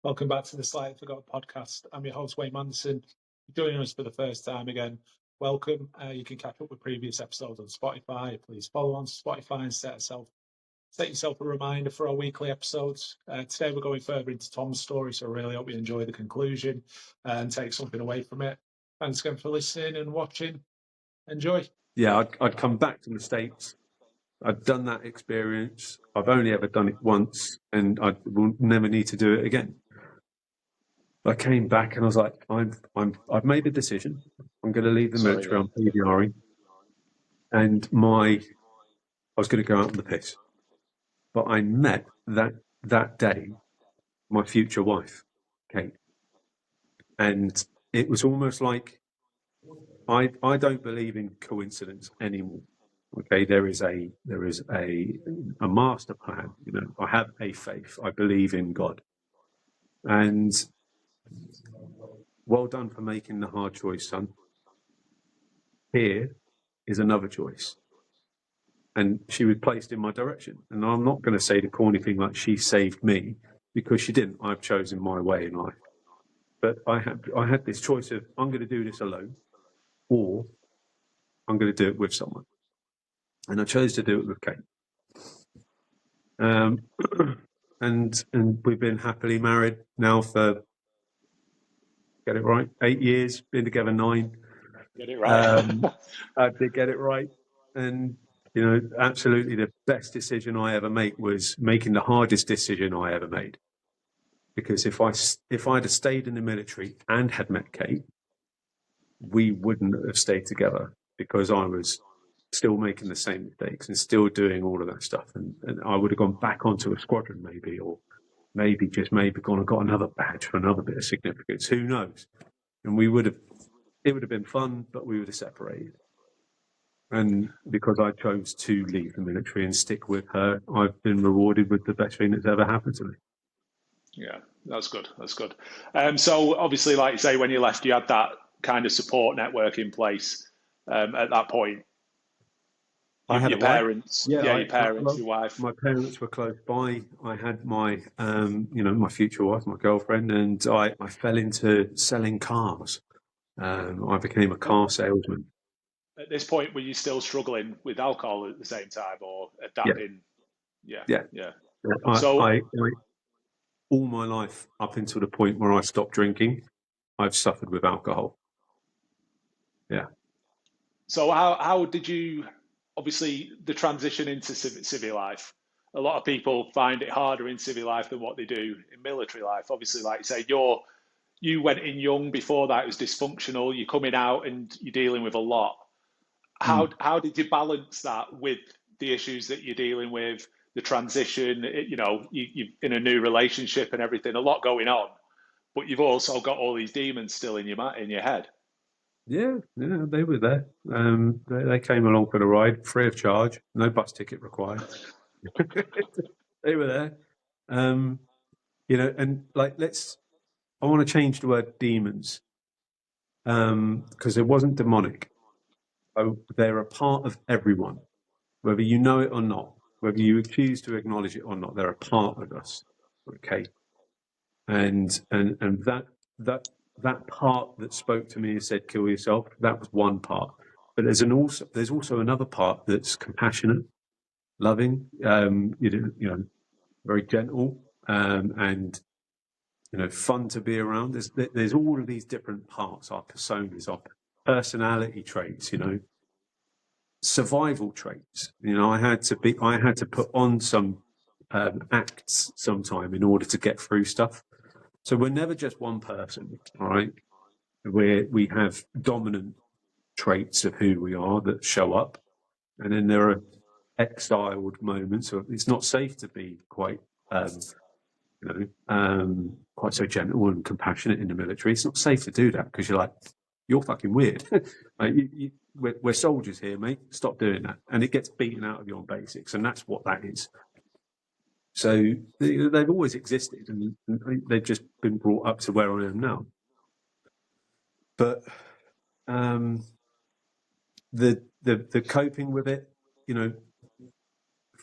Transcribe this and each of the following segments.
Welcome back to the Slightly Forgotten podcast. I'm your host, Wayne Manson. Joining us for the first time again, welcome. You can catch up with previous episodes on Spotify. Please follow on Spotify and set yourself a reminder for our weekly episodes. Today we're going further into Tom's story, so I really hope you enjoy the conclusion and take something away from it. Thanks again for listening and watching. Enjoy. Yeah, I'd come back to the States. I'd done that experience. I've only ever done it once, and I will never need to do it again. I came back and I was like, I've made a decision. I'm going to leave the military. I'm PDRing, and I was going to go out on the piss. But I met that day my future wife, Kate, and it was almost like I don't believe in coincidence anymore. Okay, there is a master plan. You know, I have a faith. I believe in God, and well done for making the hard choice, son. Here is another choice, and she was placed in my direction. And I'm not going to say the corny thing like she saved me, because she didn't. I've chosen my way in life, but I had this choice of I'm going to do this alone, or I'm going to do it with someone, and I chose to do it with Kate. And we've been happily married now for, get it right, 8 years, been together 9. Get it right. I did get it right. And, you know, absolutely the best decision I ever made was making the hardest decision I ever made. Because if I'd have stayed in the military and had met Kate, we wouldn't have stayed together, because I was still making the same mistakes and still doing all of that stuff. And I would have gone back onto a squadron maybe, or maybe gone and got another badge for another bit of significance. Who knows? And it would have been fun, but we would have separated. And because I chose to leave the military and stick with her, I've been rewarded with the best thing that's ever happened to me. Yeah, that's good. That's good. So obviously, like you say, when you left, you had that kind of support network in place at that point. I had your parents, your wife. My parents were close by. I had my, my future wife, my girlfriend, and I fell into selling cars. I became a car salesman. At this point, were you still struggling with alcohol at the same time, or adapting? Yeah. So I all my life, up until the point where I stopped drinking, I've suffered with alcohol. Yeah. So how did you, obviously the transition into civil life, a lot of people find it harder in civil life than what they do in military life. Obviously, like you say, you went in young, before that it was dysfunctional, you're coming out and you're dealing with a lot. How did you balance that with the issues that you're dealing with, the transition, you're in a new relationship and everything, a lot going on, but you've also got all these demons still in your head? Yeah, they were there. They came along for the ride, free of charge, no bus ticket required. They were there. And like, I want to change the word demons, because it wasn't demonic. They're a part of everyone, whether you know it or not, whether you choose to acknowledge it or not. They're a part of us, okay? And that part that spoke to me and said, "Kill yourself," that was one part. But there's also another part that's compassionate, loving, very gentle, and fun to be around. There's all of these different parts, our personas, our personality traits, survival traits. I had to put on some acts sometime in order to get through stuff. So we're never just one person, all right? We have dominant traits of who we are that show up, and then there are exiled moments. So it's not safe to be quite so gentle and compassionate in the military. It's not safe to do that, because you're fucking weird. Like, we're soldiers here, mate. Stop doing that. And it gets beaten out of you on basics, and that's what that is. So they've always existed, and they've just been brought up to where I am now. But the coping with it,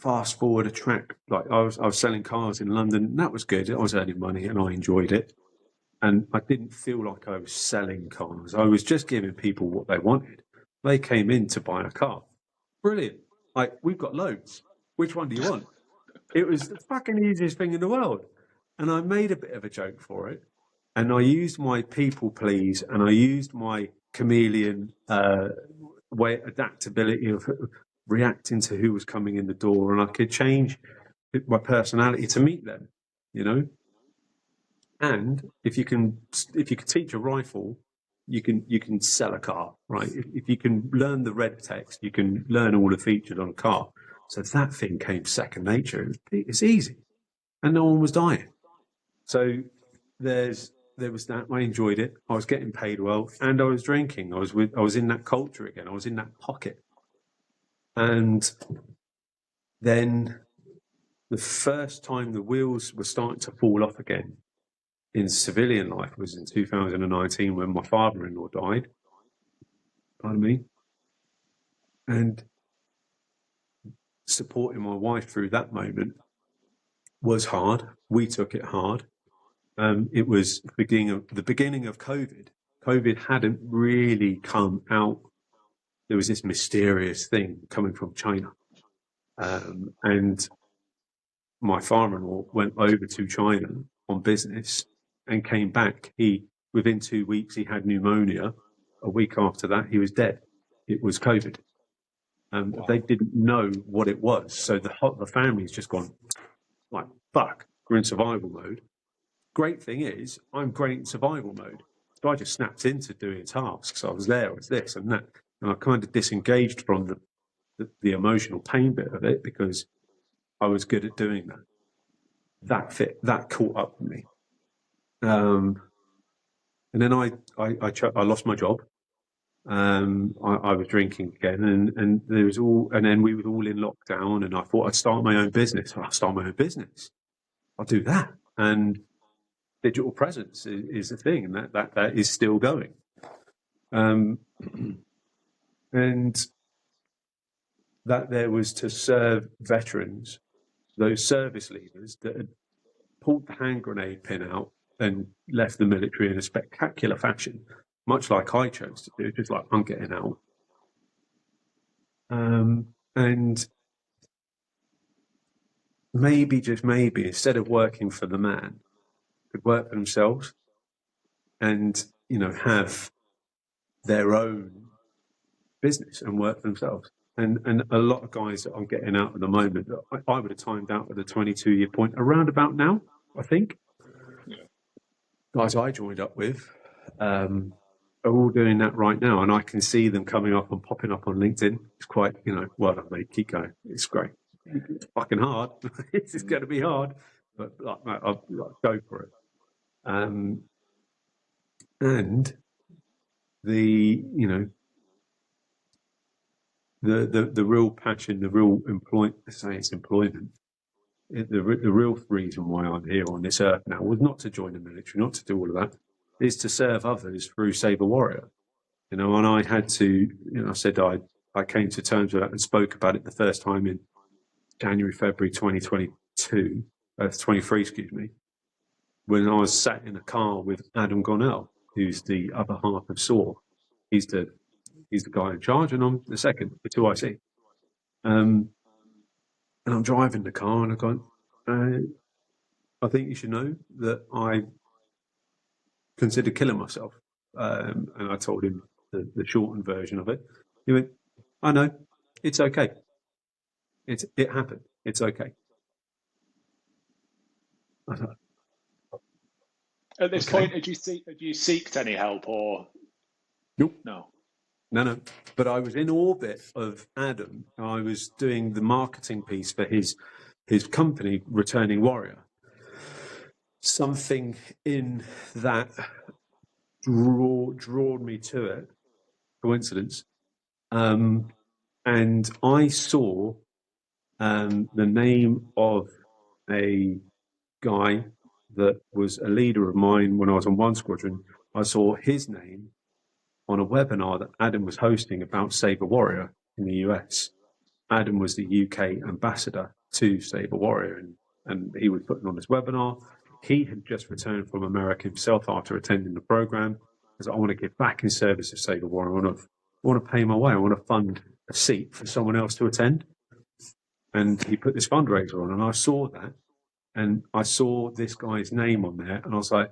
fast forward a track, like I was selling cars in London, and that was good. I was earning money and I enjoyed it. And I didn't feel like I was selling cars. I was just giving people what they wanted. They came in to buy a car. Brilliant. Like, we've got loads. Which one do you want? It was the fucking easiest thing in the world. And I made a bit of a joke for it. And I used my people please, and I used my chameleon adaptability of reacting to who was coming in the door. And I could change my personality to meet them, you know? And if you can teach a rifle, you can sell a car, right? If you can learn the red text, you can learn all the features on a car. So that thing came second nature. It's easy, and no one was dying. So there was that. I enjoyed it. I was getting paid well, and I was drinking. I was in that culture again. I was in that pocket. And then the first time the wheels were starting to fall off again in civilian life was in 2019 when my father-in-law died. Pardon me. And supporting my wife through that moment was hard. We took it hard. It was the beginning of COVID. COVID hadn't really come out. There was this mysterious thing coming from China. And my father-in-law went over to China on business and came back. Within 2 weeks, he had pneumonia. A week after that, he was dead. It was COVID. Wow. They didn't know what it was. So the family's just gone, like, fuck, we're in survival mode. Great thing is, I'm great in survival mode. So I just snapped into doing tasks. I was there, I was this and that. And I kind of disengaged from the emotional pain bit of it because I was good at doing that. That caught up with me. And then I lost my job. I was drinking again, and there was and then we were all in lockdown, and I thought I'd start my own business. I'll start my own business. I'll do that. And digital presence is the thing, and that is still going. And that there was to serve veterans, those service leaders that had pulled the hand grenade pin out and left the military in a spectacular fashion, much like I chose to do, just like I'm getting out. And maybe, just maybe, instead of working for the man, could work for themselves and, have their own business and work for themselves. And a lot of guys that I'm getting out at the moment, I would have timed out at the 22-year point around about now, I think. Yeah. Guys I joined up with are all doing that right now, and I can see them coming up and popping up on LinkedIn. It's quite, well done, mate, keep going. It's great. It's fucking hard. It's going to be hard, but I'll go for it. And the real passion, the real employment, the real reason why I'm here on this earth now was not to join the military, not to do all of that, is to serve others through Sabre Warrior. And I had to, I said I came to terms with that and spoke about it the first time in January, February 2023, when I was sat in a car with Adam Gonell, who's the other half of SOAR. He's the guy in charge, and I'm the second, the 2IC. And I'm driving the car, and I go, I think you should know that I considered killing myself. And I told him the shortened version of it. He went, I know, it's okay. It happened. It's okay. I thought, at this point, had you seeked any help or? Nope. No. But I was in orbit of Adam. I was doing the marketing piece for his company, Returning Warrior. Something in that drew me to it. Coincidence. And I saw the name of a guy that was a leader of mine when I was on one squadron. I saw his name on a webinar that Adam was hosting about Sabre Warrior in the US. Adam was the UK ambassador to Save a Warrior, and he was putting on this webinar. He had just returned from America himself after attending the program. Because I want to give back in service of Save a Warrior. I want to pay my way. I want to fund a seat for someone else to attend. And he put this fundraiser on, and I saw that, and I saw this guy's name on there, and I was like,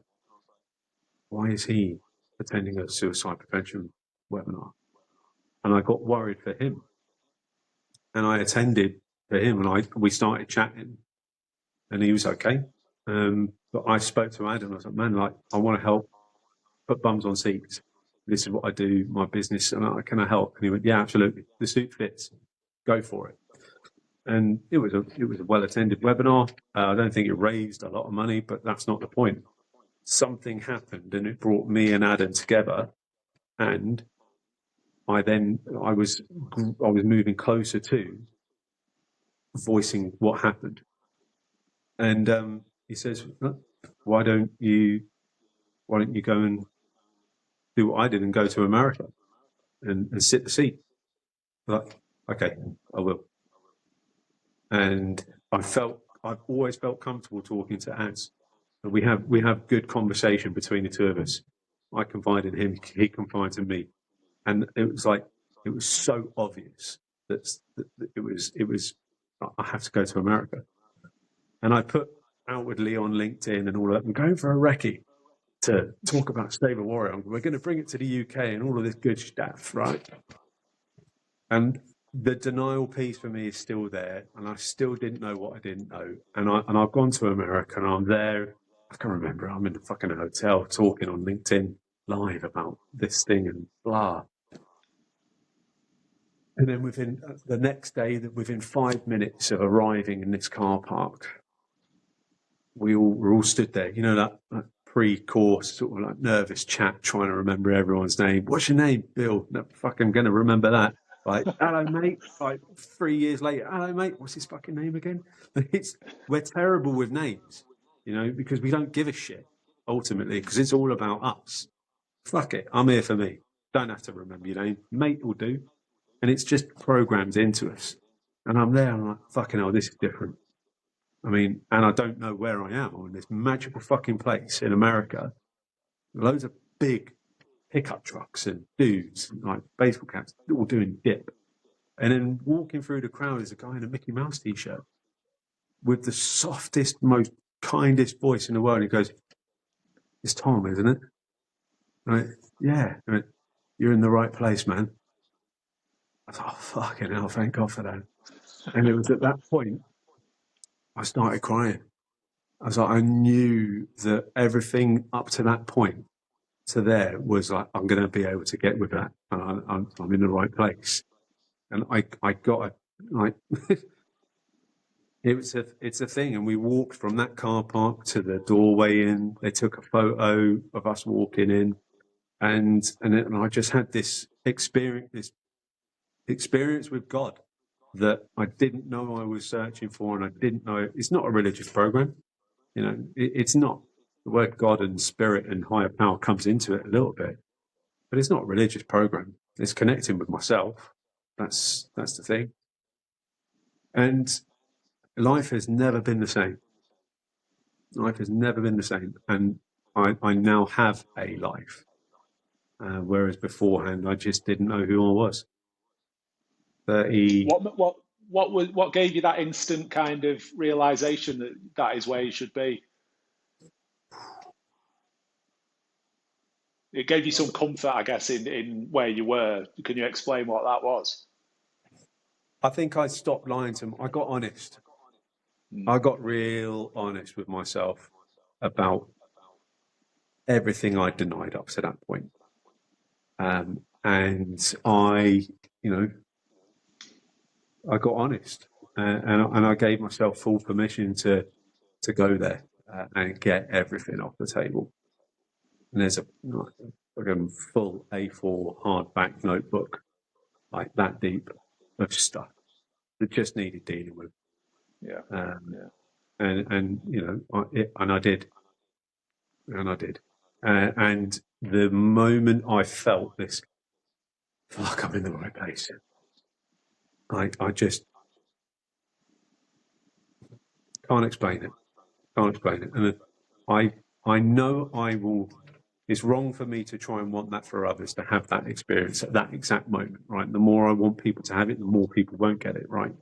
why is he attending a suicide prevention webinar? And I got worried for him. And I attended for him, and we started chatting, and he was okay. But I spoke to Adam, and I was like, man, like, I want to help put bums on seats. This is what I do, my business, and can I help? And he went, yeah, absolutely. The suit fits. Go for it. And it was a well-attended webinar. I don't think it raised a lot of money, but that's not the point. Something happened, and it brought me and Adam together, and I was moving closer to voicing what happened. And he says, why don't you go and do what I did and go to America and sit the seat? Like, okay, I will. And I've always felt comfortable talking to Az. We have good conversation between the two of us. I confide in him, he confides in me. And it was so obvious that it was I have to go to America. And I put outwardly on LinkedIn and all of that, I'm going for a recce to talk about Save a Warrior. We're going to bring it to the UK and all of this good stuff, right? And the denial piece for me is still there, and I still didn't know what I didn't know. And I've gone to America, and I'm there. I can't remember. I'm in the fucking hotel talking on LinkedIn live about this thing and blah. And then within the next day, within 5 minutes of arriving in this car park, were all stood there. You know, that pre-course sort of like nervous chat, trying to remember everyone's name. What's your name, Bill? No, fucking going to remember that. Like, hello, mate. Like 3 years later, hello, mate. What's his fucking name again? We're terrible with names, you know, because we don't give a shit ultimately, because it's all about us. Fuck it. I'm here for me. Don't have to remember your name. Mate will do. And it's just programmed into us. And I'm there, and I'm like, fucking hell, this is different. I mean, and I don't know where I am. I'm in this magical fucking place in America. Loads of big pickup trucks and dudes, like baseball caps, all doing dip. And then walking through the crowd is a guy in a Mickey Mouse t-shirt with the softest, most kindest voice in the world. He goes, it's Tom, isn't it? I went, yeah. I went, you're in the right place, man. I thought, oh, fucking hell, thank God for that. And it was at that point I started crying. I was like, I knew that everything up to that point to there was like, I'm going to be able to get with that. I'm in the right place. And I got like, it's a thing. And we walked from that car park to the doorway in. They took a photo of us walking in, and I just had this experience with God that I didn't know I was searching for, and I didn't know it's not a religious program. You know, it's not. The word God and spirit and higher power comes into it a little bit, but it's not a religious program. It's connecting with myself. That's the thing. And life has never been the same. Life has never been the same. And I now have a life. Whereas beforehand, I just didn't know who I was. 30. What gave you that instant kind of realization that is where you should be? It gave you some comfort, I guess, in where you were. Can you explain what that was? I think I stopped lying to him. I got honest. I got real honest with myself about everything I denied up to that point. And I got honest, and I gave myself full permission to go there and get everything off the table. And there's a full A4 hardback notebook, like that deep of stuff that just needed dealing with. Yeah. And I did. And the moment I felt this, fuck, I'm in the right place. I just, Can't explain it. Can't explain it. And I know I will. It's wrong for me to try and want that for others, to have that experience at that exact moment, right? The more I want people to have it, the more people won't get it, right?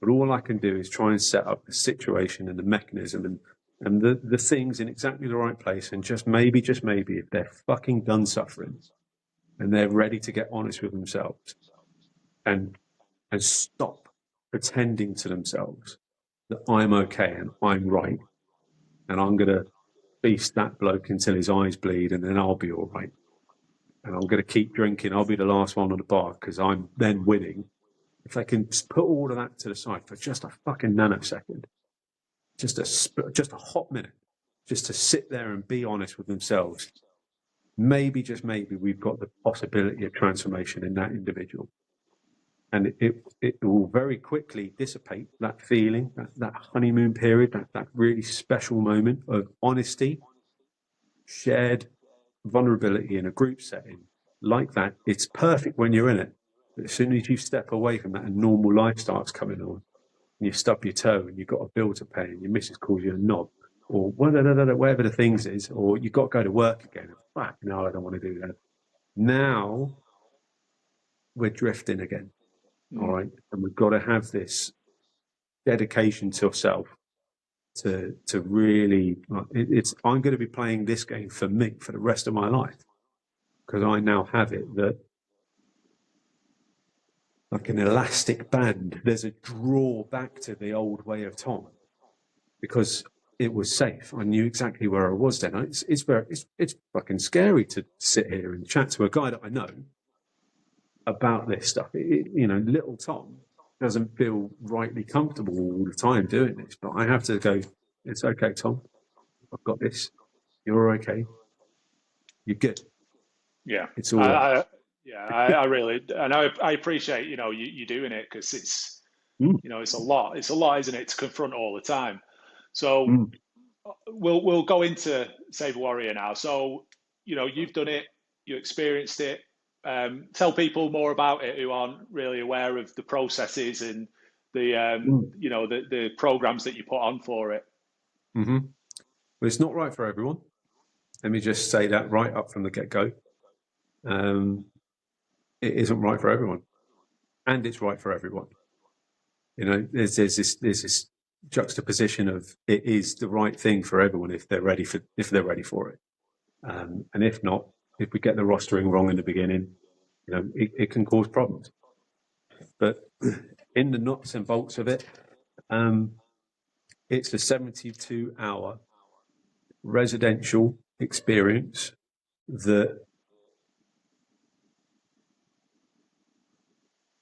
But all I can do is try and set up the situation and the mechanism and the things in exactly the right place. And just maybe, if they're fucking done suffering and they're ready to get honest with themselves and stop pretending to themselves that I'm okay and I'm right and I'm going to feast that bloke until his eyes bleed and then I'll be all right. And I'm going to keep drinking. I'll be the last one on the bar because I'm then winning. If they can put all of that to the side for just a fucking nanosecond, just a hot minute, just to sit there and be honest with themselves, maybe, just maybe, we've got the possibility of transformation in that individual. And it will very quickly dissipate that feeling, that honeymoon period, that really special moment of honesty, shared vulnerability in a group setting like that. It's perfect when you're in it. But as soon as you step away from that and normal life starts coming on, and you stub your toe and you've got a bill to pay and your missus calls you a knob, or whatever the things is, or you've got to go to work again. Fuck, no, I don't want to do that. Now we're drifting again. All right. And we've got to have this dedication to self to really, I'm going to be playing this game for me for the rest of my life, because I now have it that, like an elastic band, there's a draw back to the old way of Tom, because it was safe. I knew exactly where I was then. It's fucking scary to sit here and chat to a guy that I know about this stuff. Little Tom doesn't feel rightly comfortable all the time doing this, but I have to go, it's okay, Tom. I've got this. You're okay. You're good. Yeah. It's all right. I really, and I appreciate, you doing it, because it's, it's a lot, isn't it, to confront all the time. So we'll go into Save a Warrior now. So, you've done it, you experienced it. Tell people more about it who aren't really aware of the processes and the programs that you put on for it. Mm-hmm. Well, it's not right for everyone. Let me just say that right up from the get-go. It isn't right for everyone, and it's right for everyone. There's this juxtaposition of it is the right thing for everyone if they're ready for it, and if not, if we get the rostering wrong in the beginning, it can cause problems. But in the nuts and bolts of it, it's a 72-hour residential experience that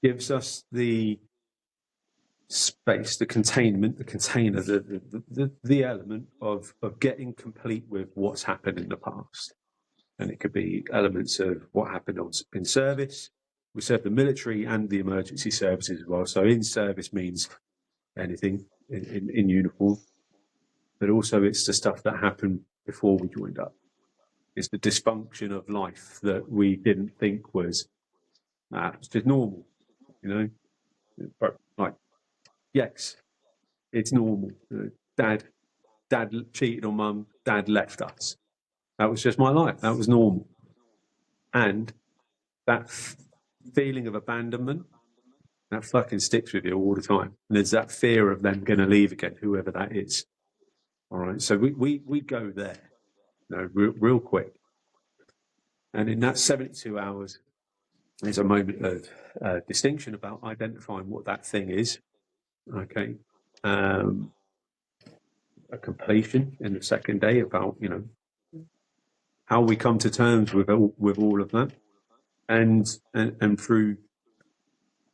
gives us the space, the containment, the container, the element of getting complete with what's happened in the past. And it could be elements of what happened in service. We serve the military and the emergency services as well. So in service means anything in uniform, but also it's the stuff that happened before we joined up. It's the dysfunction of life that we didn't think was it's just normal, But yes, it's normal. Dad cheated on mum. Dad left us. That was just my life. That was normal. And that feeling of abandonment, that fucking sticks with you all the time. And there's that fear of them going to leave again, whoever that is. All right. So we go there, real quick. And in that 72 hours, there's a moment of distinction about identifying what that thing is. Okay. A completion in the second day about, how we come to terms with all of that. And through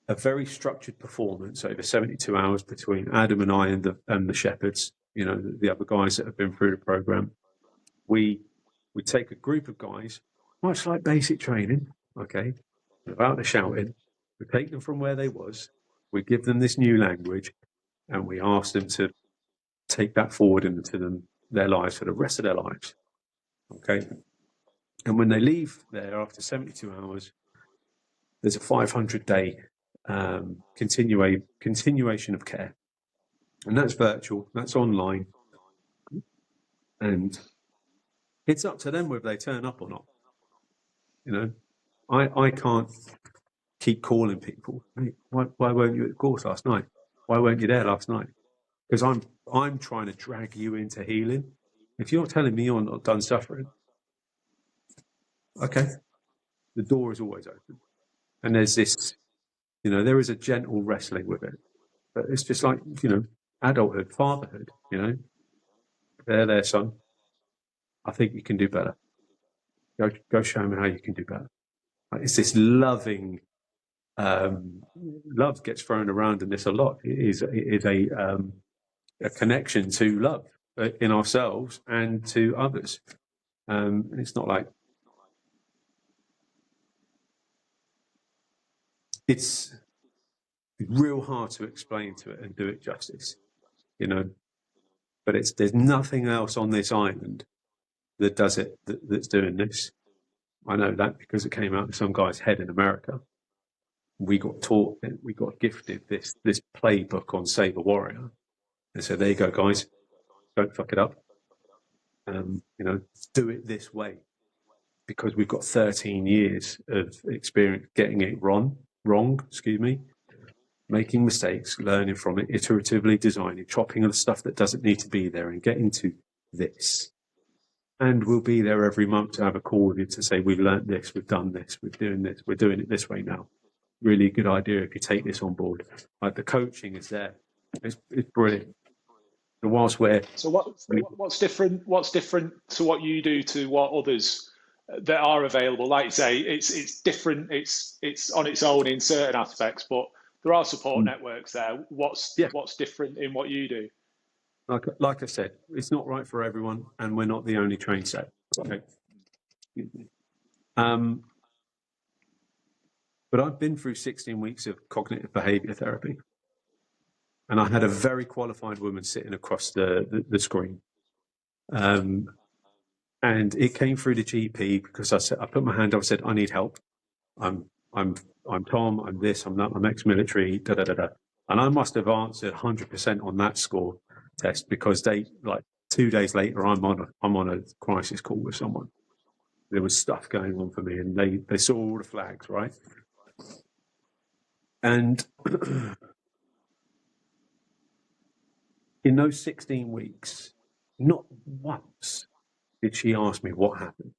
a very structured performance over 72 hours between Adam and I and the shepherds, the other guys that have been through the program, we take a group of guys, much like basic training, okay, without the shouting, we take them from where they was, we give them this new language, and we ask them to take that forward into their lives for the rest of their lives, okay? And when they leave there after 72 hours, there's a 500-day continuation of care. And that's virtual, that's online. And it's up to them whether they turn up or not. You know, I can't keep calling people. Hey, why weren't you at the course last night? Why weren't you there last night? Because I'm trying to drag you into healing. If you're telling me you're not done suffering, okay, the door is always open. And there's this, you know, there is a gentle wrestling with it. But it's just like, you know, adulthood, fatherhood, you know. There, son. I think you can do better. Go show me how you can do better. Like, it's this loving, love gets thrown around in this a lot. It is a connection to love in ourselves and to others. It's not like, it's real hard to explain to it and do it justice, you know. But there's nothing else on this island that does it, that's doing this. I know that because it came out of some guy's head in America. We got taught, we got gifted this playbook on Save a Warrior. And so there you go, guys. Don't fuck it up. You know, do it this way. Because we've got 13 years of experience getting it wrong, making mistakes, learning from it, iteratively designing, chopping the stuff that doesn't need to be there and getting to this. And we'll be there every month to have a call with you to say, we've learned this, we've done this, we're doing this, we're doing it this way now. Really good idea if you take this on board. Like, the coaching is there. It's brilliant. And whilst So what's different? What's different to what you do to what others that are available? Like you say, it's different. It's on its own in certain aspects, but there are support networks there. What's different in what you do? Like I said, it's not right for everyone, and we're not the only train set. Okay. But I've been through 16 weeks of cognitive behavior therapy, and I had a very qualified woman sitting across the screen. And it came through the GP because I put my hand up, I said, I need help. I'm Tom, I'm this, I'm that, I'm ex-military, da da da da. And I must have answered 100% on that score test, because 2 days later, I'm on a crisis call with someone. There was stuff going on for me, and they saw all the flags, right? And in those 16 weeks, not once did she ask me what happened.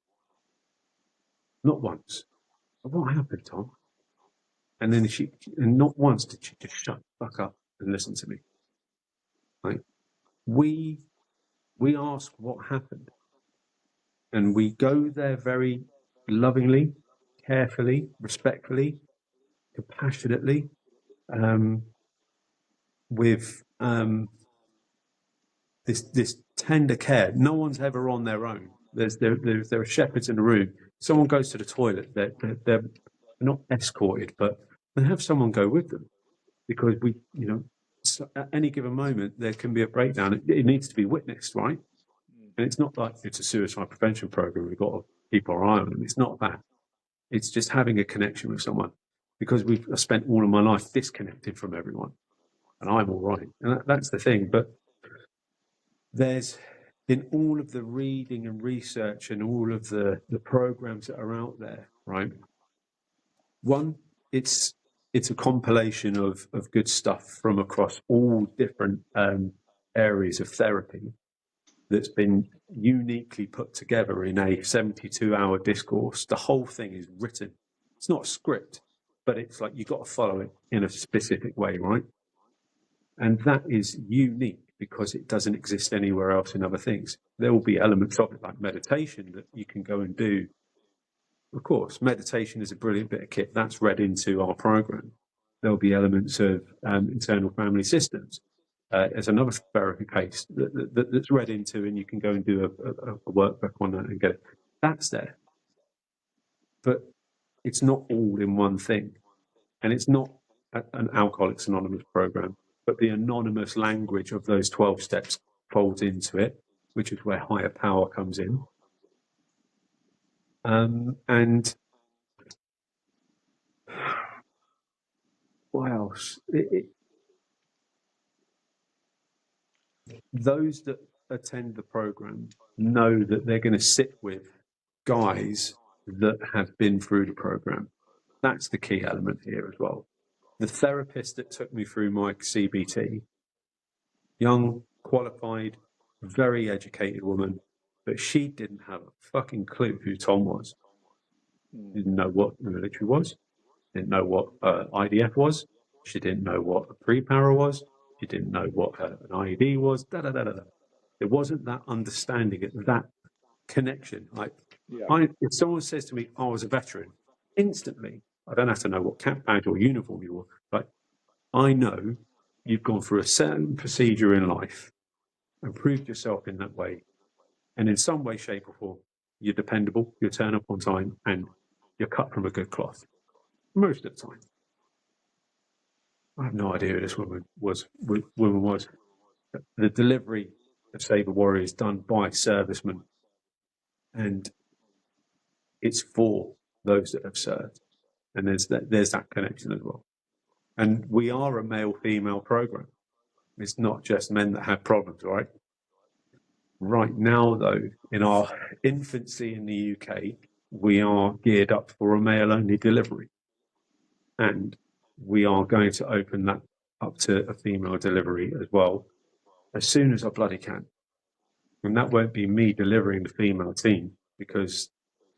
Not once. What happened, Tom? And then and not once did she just shut the fuck up and listen to me. Right? We ask what happened, and we go there very lovingly, carefully, respectfully, compassionately, with this tender care. No one's ever on their own. There are shepherds in the room. Someone goes to the toilet, they're not escorted, but they have someone go with them, because at any given moment there can be a breakdown. It needs to be witnessed, right? And it's not like it's a suicide prevention program. We've got to keep our eye on them. It's not that. It's just having a connection with someone, because I've spent all of my life disconnected from everyone, and I'm all right. And that's the thing. But there's, in all of the reading and research and all of the programs that are out there, right? One, it's a compilation of good stuff from across all different areas of therapy that's been uniquely put together in a 72-hour discourse. The whole thing is written. It's not a script, but it's like you've got to follow it in a specific way, right? And that is unique because it doesn't exist anywhere else in other things. There will be elements of it, like meditation, that you can go and do. Of course, meditation is a brilliant bit of kit. That's read into our program. There'll be elements of internal family systems. There's another therapy case that's read into, and you can go and do a workbook on that and get it. That's there. But it's not all in one thing. And it's not an Alcoholics Anonymous program, but the anonymous language of those 12 steps folds into it, which is where higher power comes in. And what else? those that attend the program know that they're going to sit with guys that have been through the program. That's the key element here as well. The therapist that took me through my CBT, young, qualified, very educated woman, but she didn't have a fucking clue who Tom was. Didn't know what the military was, didn't know what IDF was, she didn't know what a pre-para was, she didn't know what an IED was, There wasn't that understanding, that connection. If someone says to me, I was a veteran, instantly, I don't have to know what cap badge or uniform you wore, but I know you've gone through a certain procedure in life and proved yourself in that way. And in some way, shape or form, you're dependable, you turn up on time, and you're cut from a good cloth. Most of the time. I have no idea who this woman was. The delivery of Sabre Warrior is done by servicemen. And it's for those that have served. And there's that connection as well. And we are a male-female program. It's not just men that have problems, right? Right now, though, in our infancy in the UK, we are geared up for a male-only delivery. And we are going to open that up to a female delivery as well, as soon as I bloody can. And that won't be me delivering the female team, because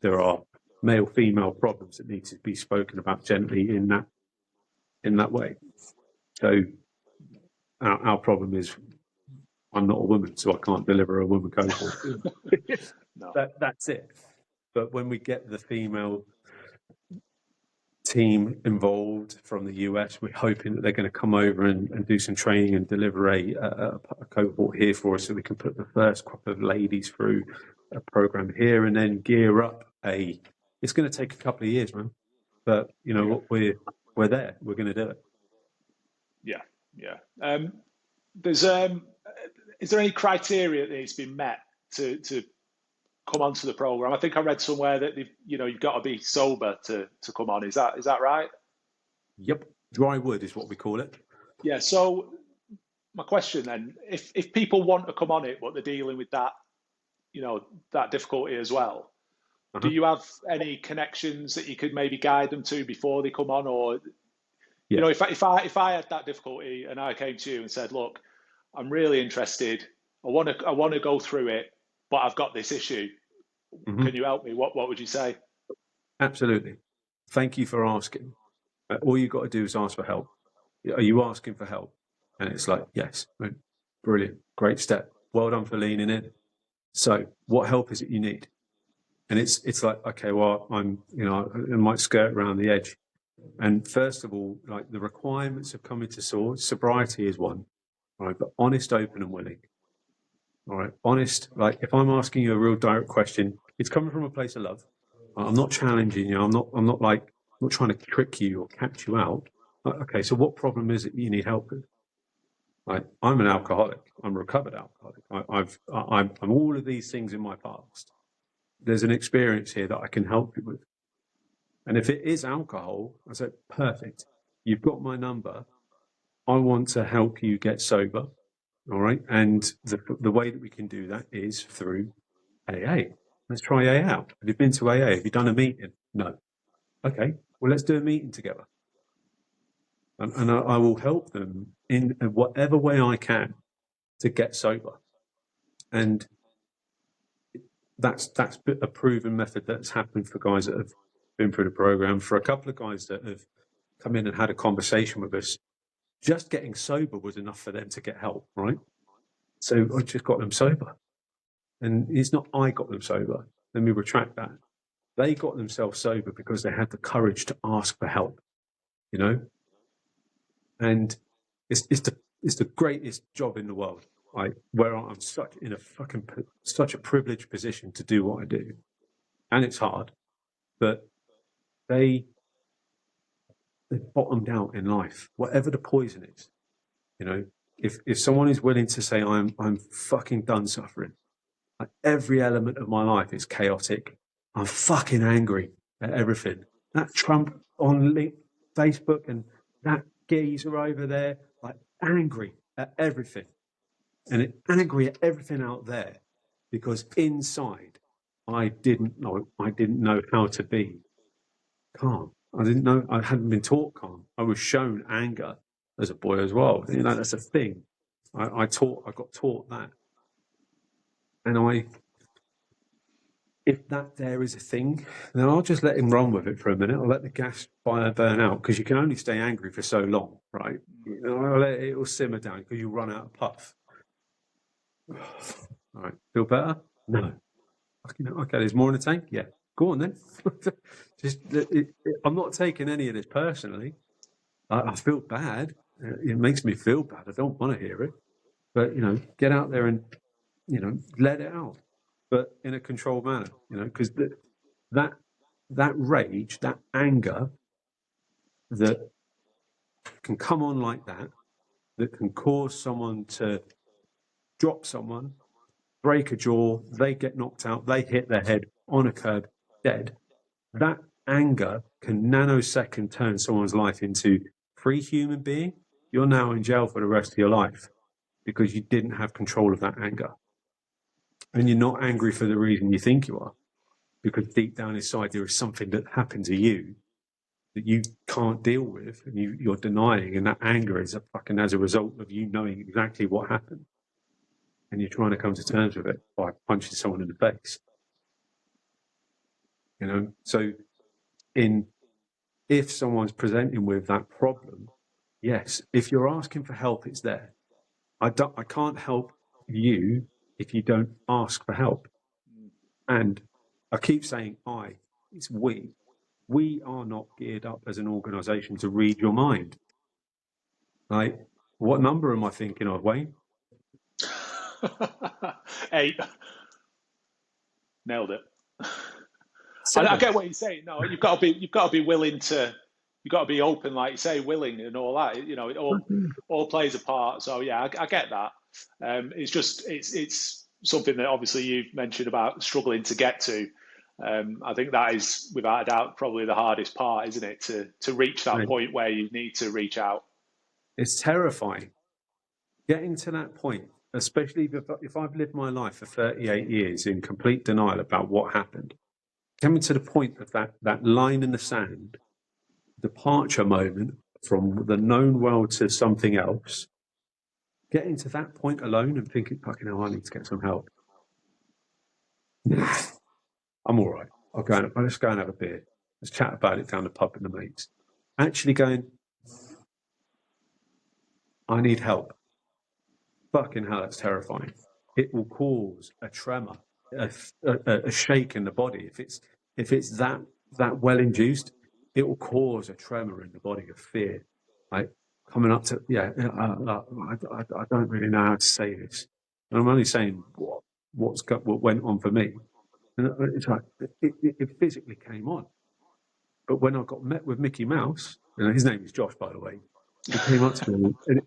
there are male-female problems that need to be spoken about gently in that way. So our problem is I'm not a woman, so I can't deliver a woman cohort. No. That's it. But when we get the female team involved from the US, we're hoping that they're going to come over and do some training and deliver a cohort here for us, so we can put the first crop of ladies through a program here and then gear up it's going to take a couple of years, man. But you know what, we're there. We're going to do it. Yeah. Is there any criteria that needs to be met to come onto the program? I think I read somewhere that you've got to be sober to come on. Is that right? Yep. Dry wood is what we call it. Yeah. So my question then, if people want to come on it, but they're dealing with that, that difficulty as well, do you have any connections that you could maybe guide them to before they come on? Or if I had that difficulty and I came to you and said, look, I'm really interested, I want to go through it, but I've got this issue. Mm-hmm. Can you help me? What would you say? Absolutely. Thank you for asking. All you've got to do is ask for help. Are you asking for help? And it's like, yes, brilliant, great step. Well done for leaning in. So what help is it you need? And it's like, okay, well, I might skirt around the edge. And first of all, like, the requirements of coming to sobriety is one, right? But honest, open and willing. All right, honest. Like, if I'm asking you a real direct question, it's coming from a place of love. I'm not challenging you. I'm not trying to trick you or catch you out. Okay, so what problem is it you need help with? Like, I'm an alcoholic. I'm a recovered alcoholic. I'm all of these things in my past. There's an experience here that I can help you with. And if it is alcohol, I said, perfect. You've got my number. I want to help you get sober. All right. And the way that we can do that is through AA. Let's try AA out. Have you been to AA? Have you done a meeting? No. Okay. Well, let's do a meeting together. And I will help them in whatever way I can to get sober. And that's a proven method that's happened for guys that have been through the program. For a couple of guys that have come in and had a conversation with us, just getting sober was enough for them to get help, right? So I just got them sober. And it's not I got them sober. Let me retract that. They got themselves sober because they had the courage to ask for help, And it's the greatest job in the world. Where I'm such a privileged position to do what I do. And it's hard, but they bottomed out in life, whatever the poison is. If someone is willing to say, I'm fucking done suffering, like, every element of my life is chaotic, I'm fucking angry at everything. That Trump on Facebook and that geezer over there, like, angry at everything. and angry at everything out there, because inside I didn't know how to be calm. I hadn't been taught calm. I was shown anger as a boy as well. That's a thing. I got taught that. And if that there is a thing, then I'll just let him run with it for a minute. I'll let the gas fire burn out, because you can only stay angry for so long, right? I'll let it will simmer down, because you run out of puff. All right, feel better? No. Okay, there's more in the tank? Yeah. Go on then. I'm not taking any of this personally. I feel bad. It makes me feel bad. I don't want to hear it. But, get out there and, let it out. But in a controlled manner, because that rage, that anger that can come on like that can cause someone to drop someone, break a jaw, they get knocked out, they hit their head on a curb, dead. That anger can nanosecond turn someone's life into free human being. You're now in jail for the rest of your life because you didn't have control of that anger. And you're not angry for the reason you think you are, because deep down inside there is something that happened to you that you can't deal with, and you're denying, and that anger is as a result of you knowing exactly what happened, and you're trying to come to terms with it by punching someone in the face. So if someone's presenting with that problem, yes, if you're asking for help, it's there. I can't help you if you don't ask for help. And I keep saying it's we. We are not geared up as an organisation to read your mind. Like, what number am I thinking of, Wayne? 8. Nailed it. I get what you're saying. No, you've got to be willing to. You've got to be open, like you say, willing, and all that. It all plays a part. So yeah, I get that. It's something that obviously you've mentioned about struggling to get to. I think that is, without a doubt, probably the hardest part, isn't it? To reach that point where you need to reach out. It's terrifying. Getting to that point, especially if I've lived my life for 38 years in complete denial about what happened, coming to the point of that line in the sand, departure moment from the known world to something else, getting to that point alone and thinking, fucking hell, I need to get some help. I'm all right. Let's go and have a beer. Let's chat about it down the pub with the mates. Actually going, I need help. Fucking hell, that's terrifying. It will cause a tremor, a shake in the body. If it's that well induced, it will cause a tremor in the body of fear. Like coming up to, I don't really know how to say this. And I'm only saying what went on for me. And it's like it physically came on. But when I got met with Mickey Mouse, his name is Josh, by the way, he came up to me and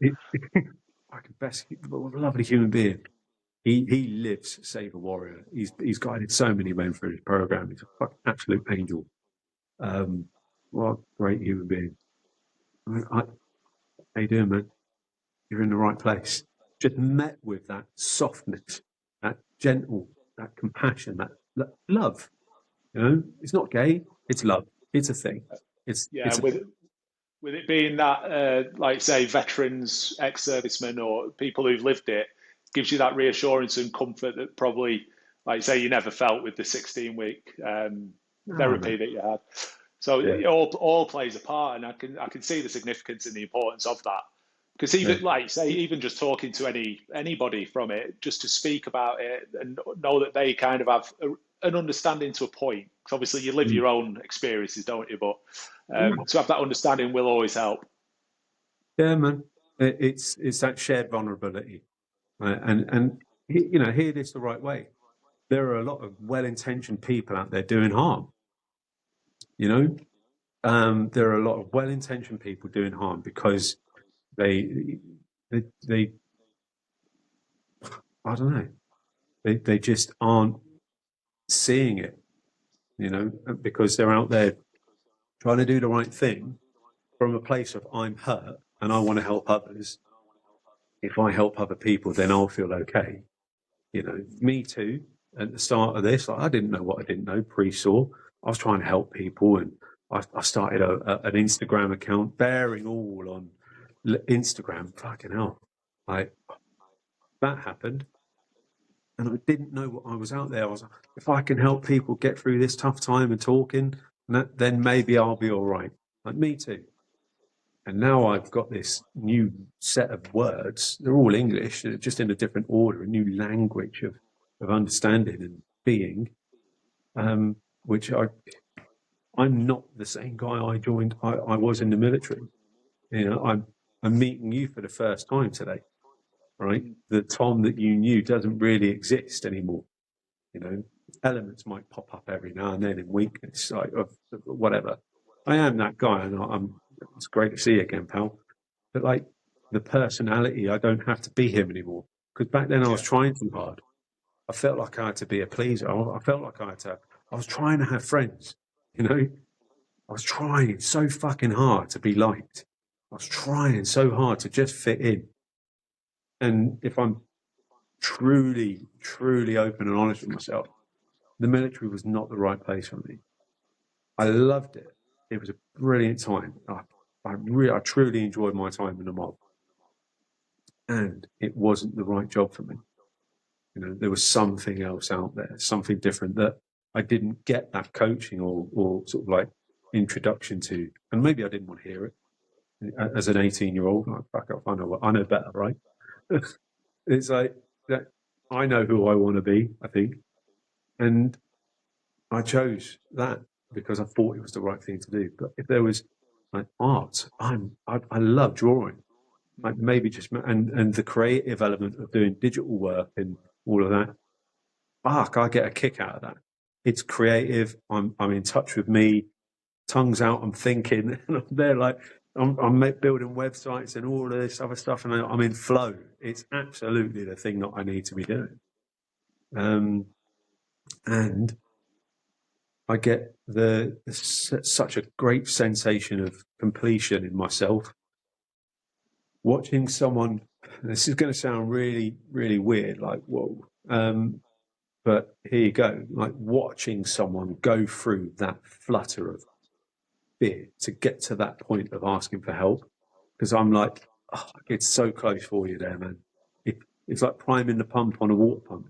best lovely human being. He lives Save a Warrior. He's guided so many men through his program. He's a fucking absolute angel. What a great human being. How you doing, man? You're in the right place. Just met with that softness, that gentle, that compassion, that love. It's not gay. It's love. It's a thing. With it being that, like say, veterans, ex-servicemen, or people who've lived it, gives you that reassurance and comfort that probably, like say, you never felt with the 16-week therapy that you had. So it all plays a part, and I can see the significance and the importance of that. Because even like say, even just talking to anybody from it, just to speak about it and know that they kind of have an understanding to a point. Because obviously you live your own experiences, don't you? But to have that understanding will always help. Yeah, man. It's that shared vulnerability, right? And hear this the right way. There are a lot of well-intentioned people out there doing harm. There are a lot of well-intentioned people doing harm because they I don't know. They just aren't seeing it, because they're out there trying to do the right thing from a place of I'm hurt and I want to help others. if I help other people, then I'll feel okay. You know, me too. At the start of this, I didn't know what I didn't know pre-SAW. I was trying to help people, and I started an Instagram account, bearing all on Instagram. Fucking hell. Like, that happened. And I didn't know what I was out there. I was like, if I can help people get through this tough time and talking, then maybe I'll be all right. Like, me too. And now I've got this new set of words. They're all English, they're just in a different order, a new language of understanding and being, which I'm not the same guy I was in the military. You know, I'm meeting you for the first time today, right? The Tom that you knew doesn't really exist anymore. You know, elements might pop up every now and then in weakness, like whatever. I am that guy, and it's great to see you again, pal. But like the personality, I don't have to be him anymore. Because back then I was trying too hard. I felt like I had to be a pleaser. I felt like I was trying to have friends, you know? I was trying so fucking hard to be liked. I was trying so hard to just fit in. And if I'm truly, truly open and honest with myself, the military was not the right place for me. I loved it. It was a brilliant time. I truly enjoyed my time in the mob. And it wasn't the right job for me. You know, there was something else out there, something different that I didn't get that coaching or sort of like introduction to. And maybe I didn't want to hear it as an 18-year-old. Like, fuck off, I know better, right? It's like that. I know who I want to be, I think. And I chose that because I thought it was the right thing to do. But if there was like art, I love drawing. Like maybe just and the creative element of doing digital work and all of that. Fuck, I get a kick out of that. It's creative. I'm in touch with me. Tongues out. I'm thinking. And I'm there like I'm building websites and all of this other stuff, and I'm in flow. It's absolutely the thing that I need to be doing. And I get such a great sensation of completion in myself. Watching someone, this is going to sound really, really weird, like, whoa. But here you go, like watching someone go through that flutter of fear to get to that point of asking for help. Because I'm like, oh, it's so close for you there, man. It's like priming the pump on a water pump.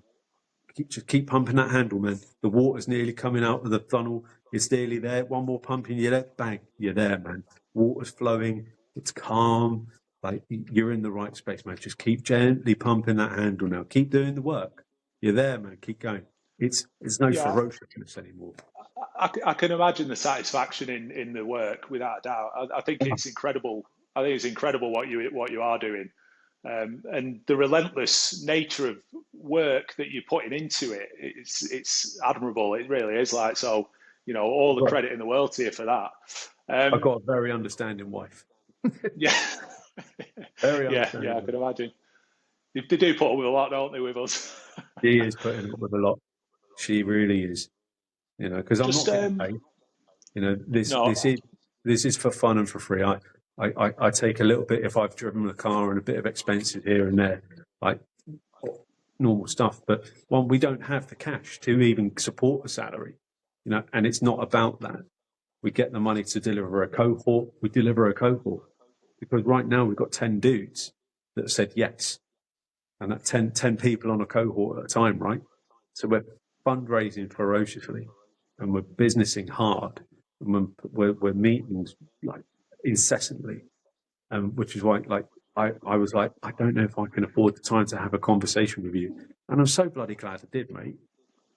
Just keep pumping that handle, man. The water's nearly coming out of the funnel. It's nearly there. One more pump and you're there. Bang, you're there, man. Water's flowing. It's calm. Like you're in the right space, man. Just keep gently pumping that handle now. Keep doing the work. You're there, man. Keep going. It's no ferociousness anymore. I can imagine the satisfaction in the work without a doubt. I think it's incredible. I think it's incredible what you are doing. And the relentless nature of work that you're putting into it, it's admirable. It really is. Like, so, you know, all the credit in the world to you for that. I've got a very understanding wife. Yeah. Very understanding. Yeah, I can imagine. They do put up with a lot, don't they, with us? She is putting up with a lot. She really is. You know, because I'm not getting paid. You know, this is for fun and for free. I take a little bit if I've driven a car and a bit of expenses here and there, like normal stuff. But one, we don't have the cash to even support a salary, you know, and it's not about that. We get the money to deliver a cohort. We deliver a cohort because right now we've got 10 dudes that said yes, and that 10 people on a cohort at a time, right? So we're fundraising ferociously, and we're businessing hard, and we're meeting like incessantly, which is why like I was like, I don't know if I can afford the time to have a conversation with you, and I'm so bloody glad I did, mate.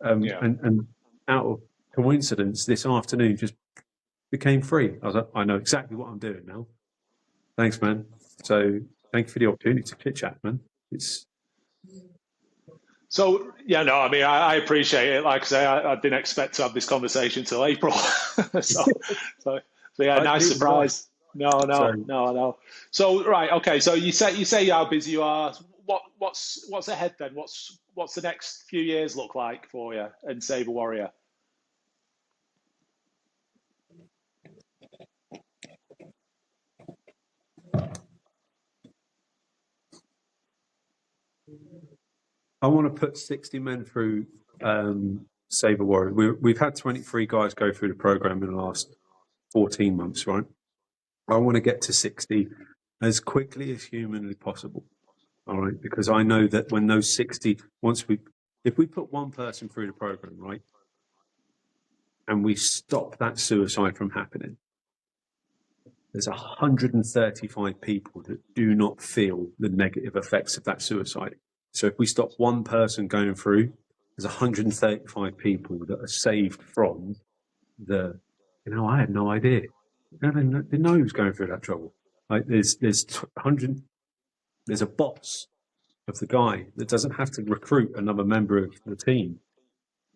And out of coincidence, this afternoon just became free. I was like, I know exactly what I'm doing now. Thanks, man. So thank you for the opportunity to chit chat, man. So, yeah, no, I mean, I appreciate it. Like I say, I didn't expect to have this conversation till April. so yeah, nice surprise. No. So, right, okay. So you say how busy you are. What's ahead then? What's the next few years look like for you and Sabre Warrior? I want to put 60 men through Save a Warrior. We've had 23 guys go through the program in the last 14 months, right? I want to get to 60 as quickly as humanly possible. All right, because I know that when those 60, if we put one person through the program, right, and we stop that suicide from happening, there's 135 people that do not feel the negative effects of that suicide. So if we stop one person going through, there's 135 people that are saved from I had no idea. They didn't know he was going through that trouble. Like there's a boss of the guy that doesn't have to recruit another member of the team.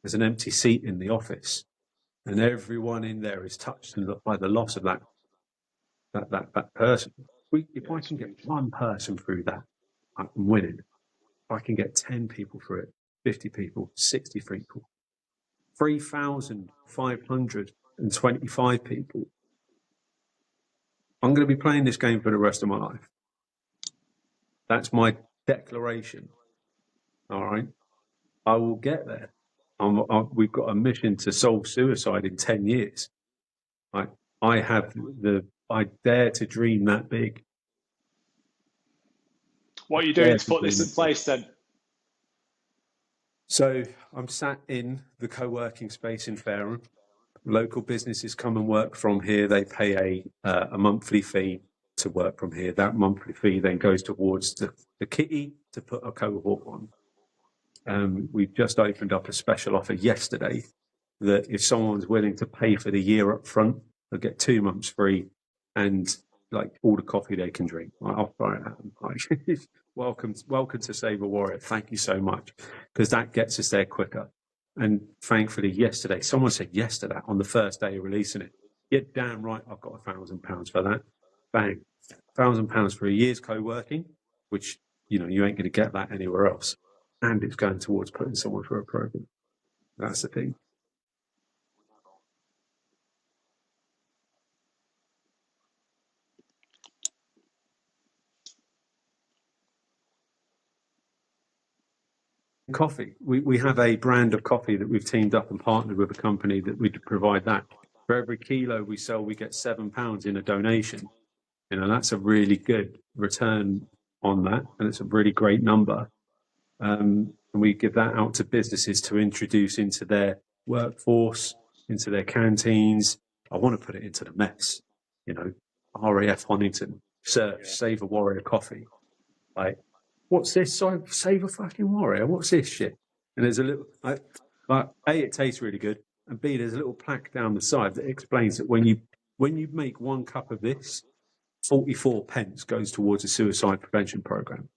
There's an empty seat in the office, and everyone in there is touched by the loss of that person. If I can get one person through that, I'm winning. If I can get 10 people through it, 50 people, 60 people, 3,525 people, I'm going to be playing this game for the rest of my life. That's my declaration. All right. I will get there. We've got a mission to solve suicide in 10 years. I dare to dream that big. What are you doing to put this in place then? So I'm sat in the co-working space in Fareham. Local businesses come and work from here. They pay a monthly fee to work from here. That monthly fee then goes towards the kitty to put a cohort on. We've just opened up a special offer yesterday that if someone's willing to pay for the year up front, they'll get 2 months free and like all the coffee they can drink. I'll throw it at them. Welcome to Save a Warrior. Thank you so much, because that gets us there quicker. And thankfully, yesterday, someone said yes to that on the first day of releasing it. Yeah, damn right, I've got £1,000 for that. Bang, £1,000 for a year's co-working, which you ain't going to get that anywhere else. And it's going towards putting someone through a program. That's the thing. Coffee. We have a brand of coffee that we've teamed up and partnered with a company that we provide that. For every kilo we sell, we get £7 in a donation. That's a really good return on that, and it's a really great number. And we give that out to businesses to introduce into their workforce, into their canteens. I want to put it into the mess. RAF Honington, Save a Warrior coffee. Like, what's this? Save a fucking warrior. What's this shit? And there's a little, A, it tastes really good, and B, there's a little plaque down the side that explains that when you make 1 cup of this, 44 pence goes towards a suicide prevention program.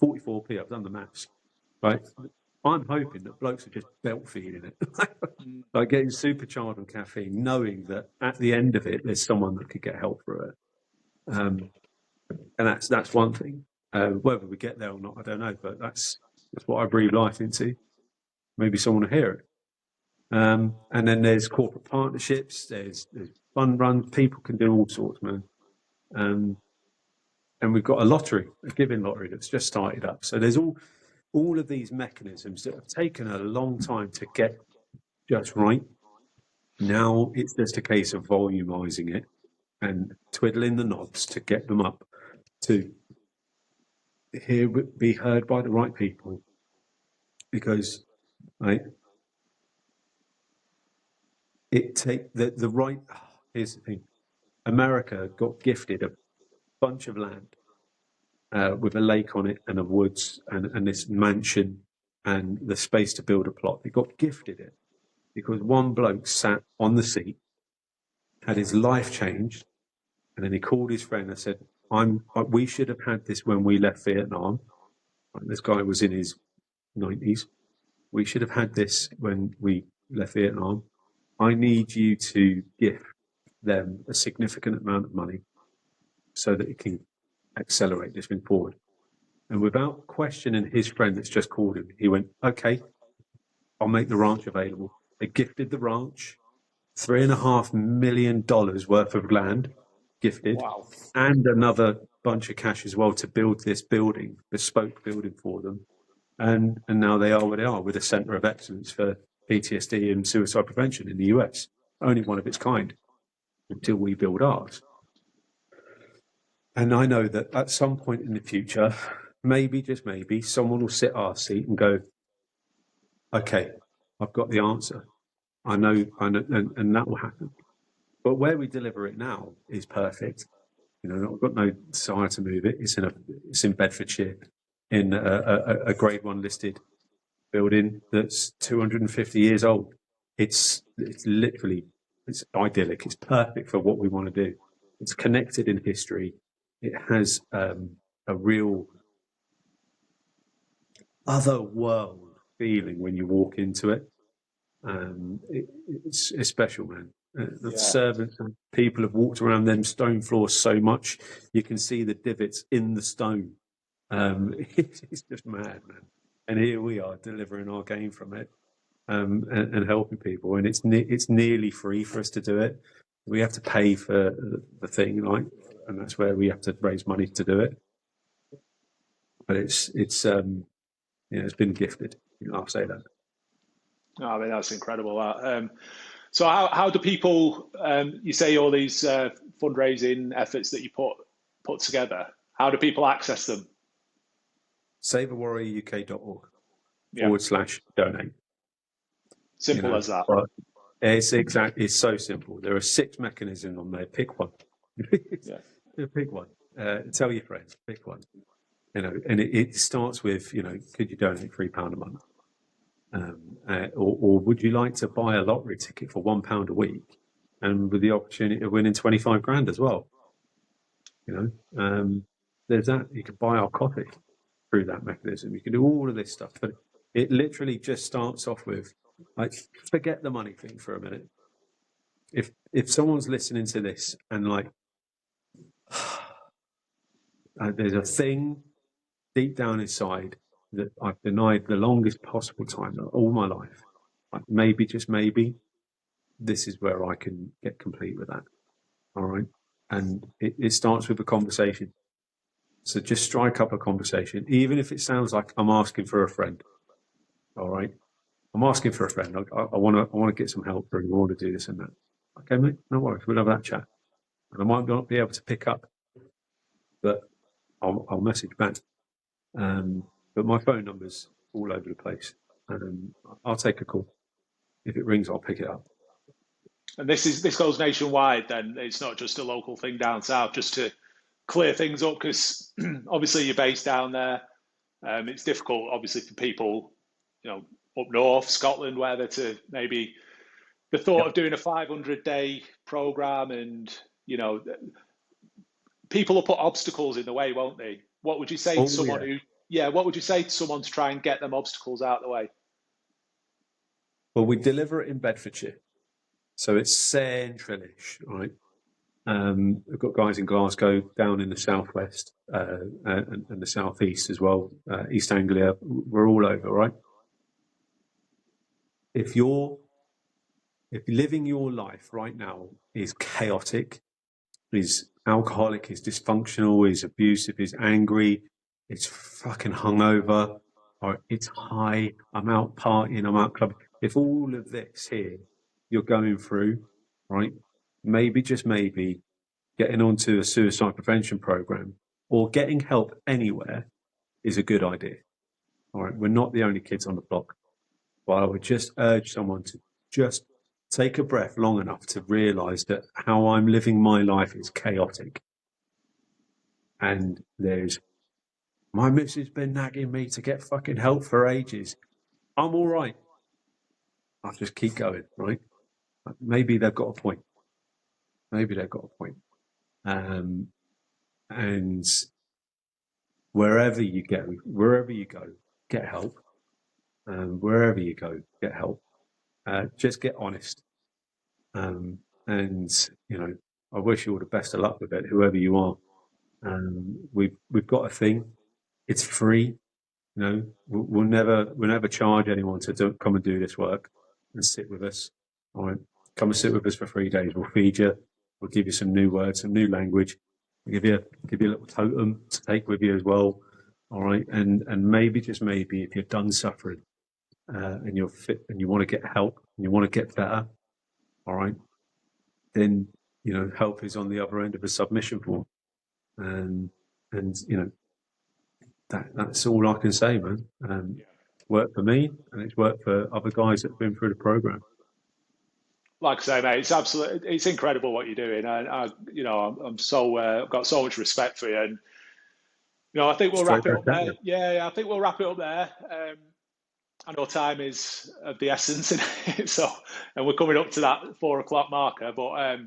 44p. I've done the maths. Right. I'm hoping that blokes are just belt feeding it, like getting supercharged on caffeine, knowing that at the end of it, there's someone that could get help through it. And that's one thing. Whether we get there or not, I don't know, but that's what I breathe life into. Maybe someone will hear it. And then there's corporate partnerships, there's fund runs, people can do all sorts, man. And we've got a giving lottery that's just started up. So there's all of these mechanisms that have taken a long time to get just right. Now it's just a case of volumizing it and twiddling the knobs to get them up to be heard by the right people. Because here's the thing. America got gifted a bunch of land with a lake on it and a woods and this mansion and the space to build a plot. They got gifted it because one bloke sat on the seat, had his life changed, and then he called his friend and said, we should have had this when we left Vietnam. This guy was in his 90s. We should have had this when we left Vietnam. I need you to gift them a significant amount of money so that it can accelerate this thing forward. And without questioning his friend that's just called him, he went, okay, I'll make the ranch available. They gifted the ranch, $3.5 million worth of land gifted, and another bunch of cash as well to build this building, bespoke building for them. and now they are where they are, with a centre of excellence for PTSD and suicide prevention in the US, only one of its kind, until we build ours. And I know that at some point in the future, maybe, just maybe, someone will sit our seat and go, okay, I've got the answer. I know, and that will happen. But where we deliver it now is perfect. You know, I've got no desire to move it. It's in Bedfordshire, in a Grade 1 listed building that's 250 years old. It's literally, it's idyllic. It's perfect for what we want to do. It's connected in history. It has a real other world feeling when you walk into it. It's special, man. The servants and people have walked around them stone floors so much you can see the divots in the stone. It's just mad, man. And here we are delivering our game from it, and helping people. And it's nearly free for us to do it. We have to pay for the thing, like, and that's where we have to raise money to do it. But it's been gifted. I'll say that. I mean, that's incredible. So how do people, you say all these fundraising efforts that you put together, how do people access them? SaveAwarriorUK.org /donate. Simple as that. It's so simple. There are 6 mechanisms on there. Pick one. Pick one. Tell your friends. Pick one. And it starts with, could you donate £3 a month? Or would you like to buy a lottery ticket for £1 a week, and with the opportunity of winning 25 grand as well? There's that. You can buy our coffee through that mechanism. You can do all of this stuff, but it literally just starts off with, like, forget the money thing for a minute. If someone's listening to this and like, there's a thing deep down inside that I've denied the longest possible time, all my life, like, maybe, just maybe, this is where I can get complete with that. All right. And it starts with a conversation. So just strike up a conversation, even if it sounds like I'm asking for a friend. All right. I'm asking for a friend. I want to get some help, or I want to do this and that. Okay, mate, no worries. We'll have that chat. And I might not be able to pick up, but I'll message back. But my phone number's all over the place. I'll take a call. If it rings, I'll pick it up. And this goes nationwide then? It's not just a local thing down south, just to clear things up, because obviously you're based down there. It's difficult, obviously, for people, up north, Scotland, whether to maybe the thought of doing a 500-day program, and, people will put obstacles in the way, won't they? What would you say to someone what would you say to someone to try and get them obstacles out of the way? Well, we deliver it in Bedfordshire, so it's centralish, right? We've got guys in Glasgow, down in the southwest, and the southeast as well, East Anglia. We're all over, right? If living your life right now is chaotic, is alcoholic, is dysfunctional, is abusive, is angry, it's fucking hungover, or it's high, I'm out partying, I'm out clubbing. If all of this here you're going through, right, maybe, just maybe, getting onto a suicide prevention program or getting help anywhere is a good idea. All right, we're not the only kids on the block. But I would just urge someone to just take a breath long enough to realise that how I'm living my life is chaotic. And my missus been nagging me to get fucking help for ages. I'm all right. I'll just keep going, right? Maybe they've got a point. And wherever you go, get help. Wherever you go, get help. Just get honest. And I wish you all the best of luck with it, whoever you are. We've got a thing. It's free. We'll never charge anyone to come and do this work and sit with us. All right, come and sit with us for 3 days. We'll feed you. We'll give you some new words, some new language. We'll give you a little totem to take with you as well. all right, and maybe, just maybe, if you're done suffering, and you're fit and you want to get help and you want to get better, all right, then, help is on the other end of a submission form, and that's all I can say, man. Worked for me, and it's worked for other guys that have been through the program. Like I say, mate, it's incredible what you're doing, and I'm so I've got so much respect for you, and I think we'll wrap it up there. Yeah, I think we'll wrap it up there. I know time is of the essence, and we're coming up to that 4 o'clock marker. But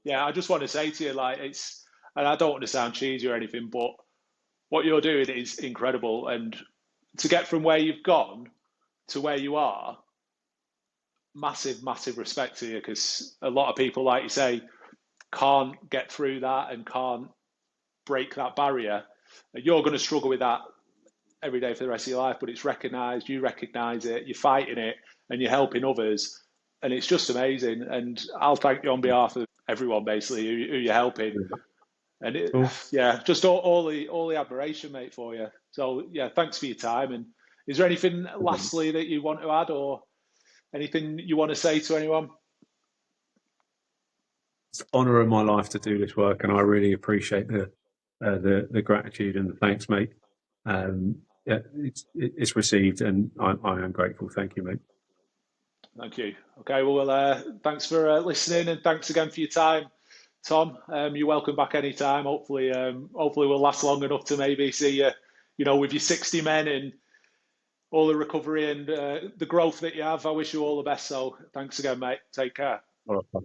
yeah, I just want to say to you, and I don't want to sound cheesy or anything, but what you're doing is incredible, and to get from where you've gone to where you are, massive, massive respect to you, because a lot of people, like you say, can't get through that and can't break that barrier. You're going to struggle with that every day for the rest of your life, but it's recognised, you recognise it, you're fighting it, and you're helping others, and it's just amazing. And I'll thank you on behalf of everyone, basically, who you're helping. And just all the admiration, mate, for you. So yeah, thanks for your time. And is there anything lastly that you want to add, or anything you want to say to anyone? It's an honour in my life to do this work, and I really appreciate the gratitude and the thanks, mate. It's received, and I am grateful. Thank you, mate. Thank you. Okay, well, thanks for listening, and thanks again for your time, Tom. You're welcome back anytime. Hopefully we'll last long enough to maybe see you, with your 60 men and all the recovery and the growth that you have. I wish you all the best. So thanks again, mate. Take care. All right.